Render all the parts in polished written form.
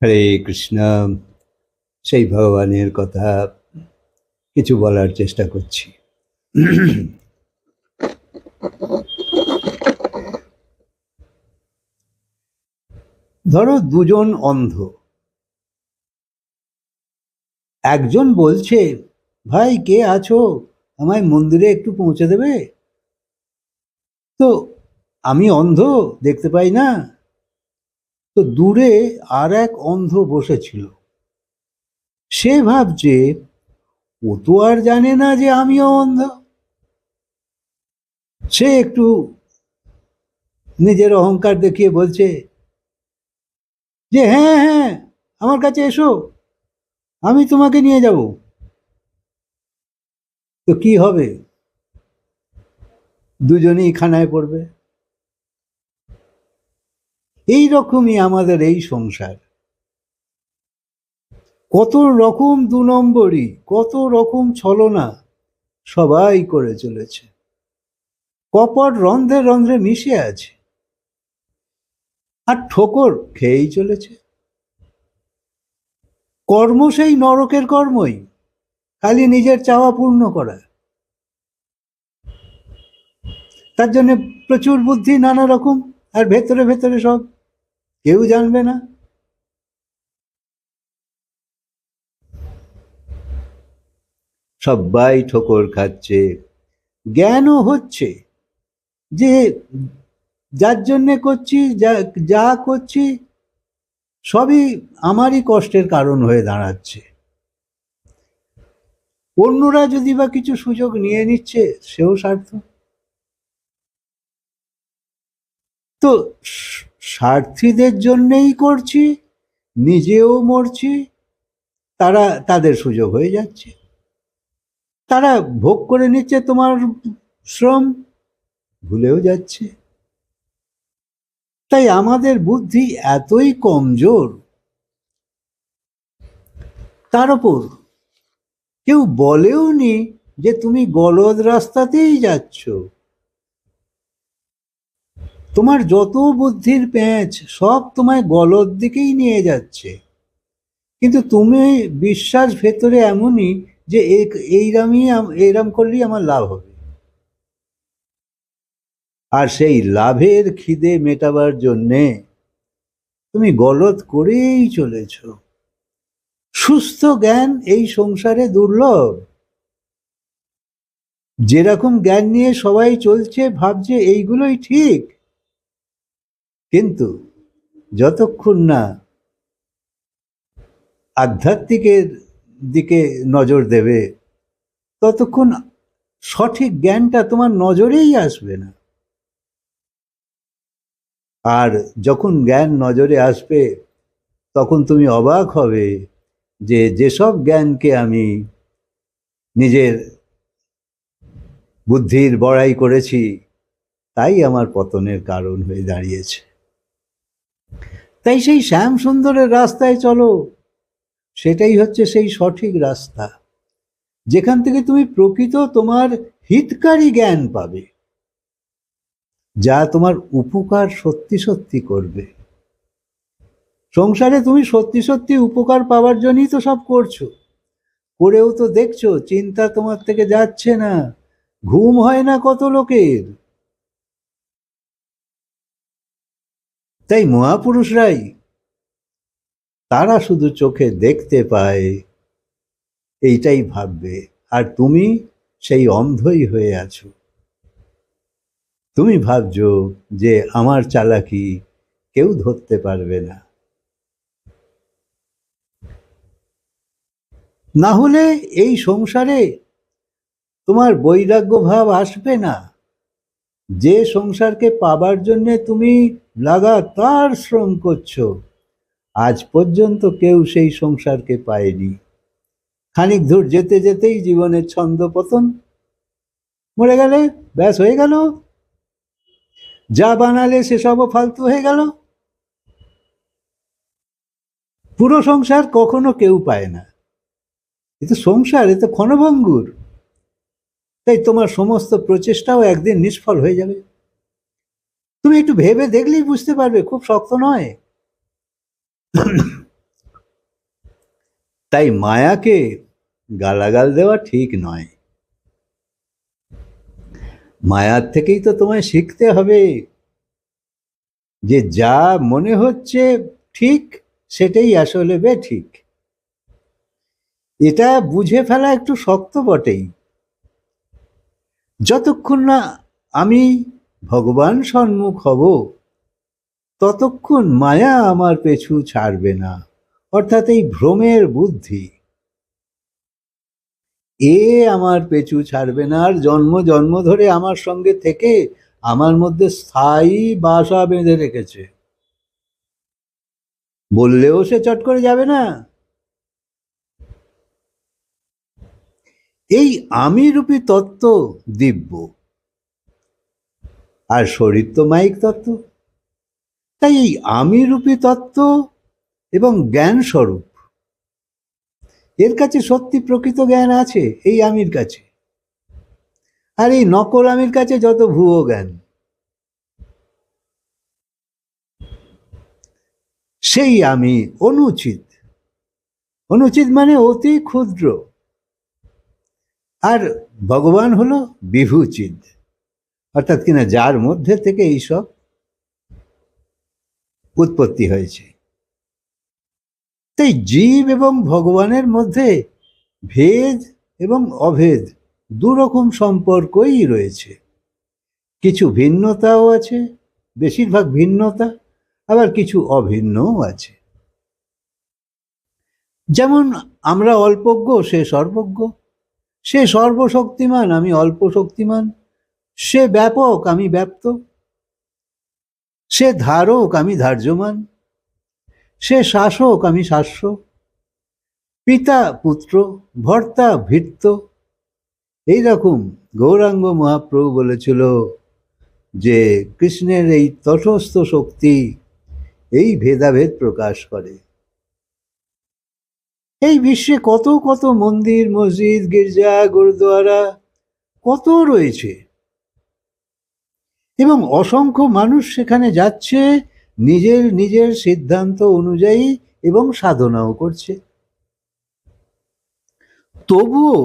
হরে কৃষ্ণ। সেই ভগবানের কথা কিছু বলার চেষ্টা করছি। ধরো দুজন অন্ধ, একজন বলছে, ভাই কে আছো, আমায় মন্দিরে একটু পৌঁছে দেবে? তো আমি অন্ধ, দেখতে পাই না। তো দূরে আর এক অন্ধ বসেছিল, সে ভাবছে ও তো আর জানে না যে আমিও অন্ধ। সে একটু নিজের অহংকার দেখিয়ে বলছে যে হ্যাঁ হ্যাঁ, আমার কাছে এসো, আমি তোমাকে নিয়ে যাব। তো কি হবে? দুজনেই খানায় পড়বে। এই রকমই আমাদের এই সংসার, কত রকম দু নম্বরই, কত রকম ছলনা সবাই করে চলেছে। কপট রন্ধ্রে রন্ধ্রে মিশে আছে, আর ঠোকর খেয়েই চলেছে। কর্ম সেই নরকের কর্মই, খালি নিজের চাওয়া পূর্ণ করা। তার জন্য প্রচুর বুদ্ধি নানা রকম, আর ভেতরে ভেতরে সব কেউ জানবে না। সবাই ঠোকর খাচ্ছে, জ্ঞানও হচ্ছে যে যার জন্যে করছি, যা করছি সবই আমারই কষ্টের কারণ হয়ে দাঁড়াচ্ছে। অন্যরা যদি বা কিছু সুযোগ নিয়ে নিচ্ছে, সেও স্বার্থ। তো স্বার্থীদের জন্যেই করছি, নিজেও মরছি, তারা তাদের সুযোগ হয়ে যাচ্ছে, তারা ভোগ করে নিচ্ছে তোমার শ্রম, ভুলেও যাচ্ছে। তাই আমাদের বুদ্ধি এতই কমজোর, তার উপর কেউ বলেও নি যে তুমি গলদ রাস্তাতেই যাচ্ছ। তোমার যত বুদ্ধির প্যাঁচ সব তোমায় গলদ দিকেই নিয়ে যাচ্ছে, কিন্তু তুমি বিশ্বাস ভেতরে এমনই যে এইরাম করলেই আমার লাভ হবে। আর সেই লাভের খিদে মেটাবার জন্যে তুমি গলদ করেই চলেছ। সুস্থ জ্ঞান এই সংসারে দুর্লভ। যেরকম জ্ঞান নিয়ে সবাই চলছে, ভাবছে এইগুলোই ঠিক, কিন্তু যতক্ষণ না আধ্যাত্মিকের দিকে নজর দেবে, ততক্ষণ সঠিক জ্ঞানটা তোমার নজরেই আসবে না। আর যখন জ্ঞান নজরে আসবে, তখন তুমি অবাক হবে যে যেসব জ্ঞানকে আমি নিজের বুদ্ধির বড়াই করেছি, তাই আমার পতনের কারণ হয়ে দাঁড়িয়েছে। তাই সেই শ্যাম সুন্দরের রাস্তায় চলো, সেটাই হচ্ছে সেই সঠিক রাস্তা, যেখান থেকে তুমি প্রকৃত তোমার হিতকারী জ্ঞান পাবে, যা তোমার উপকার সত্যি সত্যি করবে। সংসারে তুমি সত্যি সত্যি উপকার পাওয়ার জন্যই তো সব করছো, করেও তো দেখছো চিন্তা তোমার থেকে যাচ্ছে না, ঘুম হয় না কত লোকের। তাই মহাপুরুষরাই, তারা শুধু চোখে দেখতে পায়, এইটাই ভাববে, আর তুমি সেই অন্ধই হয়ে আছো। তুমি ভাবছো যে আমার চালাকি কেউ ধরতে পারবে না, না হলে এই সংসারে তোমার বৈরাগ্য ভাব আসবে না। যে সংসারকে পাবার জন্যে তুমি লাগাতার শ্রম করছো, আজ পর্যন্ত কেউ সেই সংসারকে পায়নি। খানিক দূর যেতে যেতেই জীবনের ছন্দ পতন, মরে গেলে ব্যাস হয়ে গেল, যা বানালে সেসবও ফালতু হয়ে গেল। পুরো সংসার কখনো কেউ পায় না, এ তো সংসার, এ তো ক্ষণভঙ্গুর। তাই তোমার সমস্ত প্রচেষ্টাও একদিন নিষ্ফল হয়ে যাবে। তুমি একটু ভেবে দেখলেই বুঝতে পারবে, খুব শক্ত নয়। তাই মায়াকে গালাগাল দেওয়া ঠিক নয়। মায়ার থেকেই তো তোমায় শিখতে হবে যে যা মনে হচ্ছে ঠিক সেটাই আসলে বেঠিক। এটা বুঝে ফেলা একটু শক্ত বটেই। যতক্ষণ না আমি ভগবান সম্মুখ হব ততক্ষণ মায়া আমার পেছু ছাড়বে না, অর্থাৎ এই ভ্রমের বুদ্ধি আমার পেছু ছাড়বে না, আর জন্ম জন্ম ধরে আমার সঙ্গে থেকে আমার মধ্যে স্থায়ী বাসা বেঁধে রেখেছে। বললেও সে চট করে যাবে না। এই আমি রূপী তত্ত্ব দিব্য, আর শরীর তো মায়িক তত্ত্ব। তাই এই আমি রূপী তত্ত্ব এবং জ্ঞান স্বরূপ, এর কাছে সত্যি প্রকৃত জ্ঞান আছে এই আমির কাছে, আর এই নকল আমির কাছে যত ভুয়ো জ্ঞান। সেই আমি অনুচিত, অনুচিত মানে অতি ক্ষুদ্র, আর ভগবান হলো বিভূচিত, অর্থাৎ কিনা যার মধ্যে থেকে এইসব উৎপত্তি হয়েছে। তাই জীব এবং ভগবানের মধ্যে ভেদ এবং অভেদ দুরকম সম্পর্কই রয়েছে। কিছু ভিন্নতাও আছে, বেশিরভাগ ভিন্নতা, আবার কিছু অভিন্নও আছে। যেমন আমরা অল্পজ্ঞ, সে সর্বজ্ঞ, সে সর্বশক্তিমান, আমি অল্প শক্তিমান, সে ব্যাপক, আমি ব্যাপ্ত, সে ধারক, আমি ধার্যমান, সে শাসক, আমি শাস্য, পিতা পুত্র, ভর্তা ভৃত্য। এইরকম গৌরাঙ্গ মহাপ্রভু বলেছিল যে কৃষ্ণের এই তটস্থ শক্তি এই ভেদাভেদ প্রকাশ করে। এই বিশ্বে কত কত মন্দির, মসজিদ, গির্জা, গুরুদ্বারা কত রয়েছে, এবং অসংখ্য মানুষ সেখানে যাচ্ছে নিজের নিজের সিদ্ধান্ত অনুযায়ী এবং সাধনাও করছে। তবুও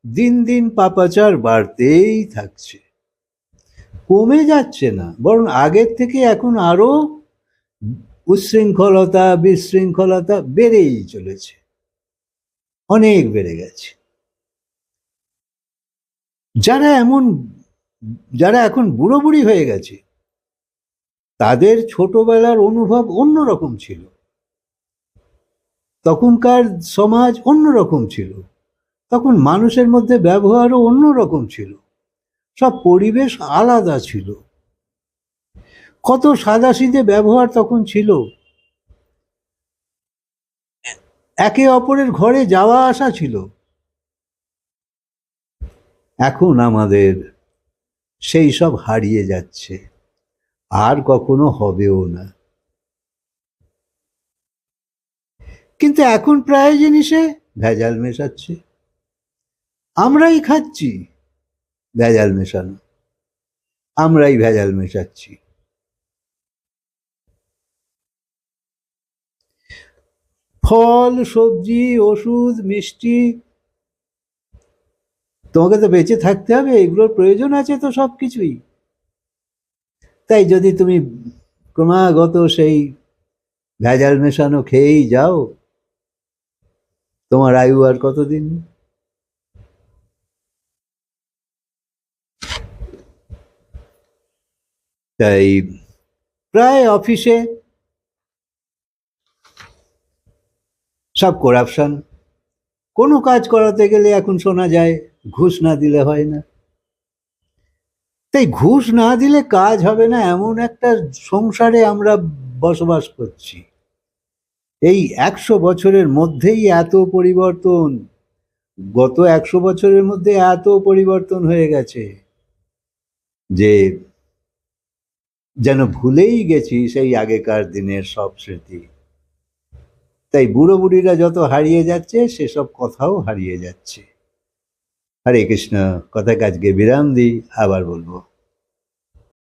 দিন দিন পাপাচার বাড়তেই থাকছে, কমে যাচ্ছে না, বরং আগের থেকে এখন আরো উচ্ছৃঙ্খলতা, বিশৃঙ্খলতা বেড়েই চলেছে, অনেক বেড়ে গেছে। যারা এখন বুড়ো বুড়ি হয়ে গেছে তাদের ছোটবেলার অনুভব অন্যরকম ছিল, তখনকার সমাজ অন্যরকম ছিল, তখন মানুষের মধ্যে ব্যবহারও অন্যরকম ছিল, সব পরিবেশ আলাদা ছিল, কত সাদাসিধে ব্যবহার তখন ছিল, একে অপরের ঘরে যাওয়া আসা ছিল। এখন আমাদের সেই সব হারিয়ে যাচ্ছে, আর কখনো হবেও না। কিন্তু এখন প্রায় জিনিসে ভেজাল মেশাচ্ছে, আমরাই খাচ্ছি ভেজাল মেশানো, আমরাই ভেজাল মেশাচ্ছি। ফল, সবজি, ওষুধ, মিষ্টি, তোমাকে তো বেঁচে থাকতে হবে, এগুলোর প্রয়োজন আছে তো সব কিছুই। তাই যদি তুমি ক্রমাগত সেই ভেজাল মেশানো খেয়েই যাও, তোমার আয়ু আর কতদিন? তাই প্রায় অফিসে সব করাপশন, কোনো কাজ করাতে গেলে এখন শোনা যায় ঘুষ না দিলে হয় না। তাই ঘুষ না দিলে কাজ হবে না, এমন একটা সংসারে আমরা বসবাস করছি। এই 100 বছরের মধ্যেই এত পরিবর্তন, গত 100 বছরের মধ্যে এত পরিবর্তন হয়ে গেছে যে যেন ভুলেই গেছি সেই আগেকার দিনের সব স্মৃতি। তাই বুড়ো বুড়িরা যত হারিয়ে যাচ্ছে সেসব কথাও হারিয়ে যাচ্ছে। হরে কৃষ্ণ। কথাকে আজকে বিরাম দিই, আবার বলবো।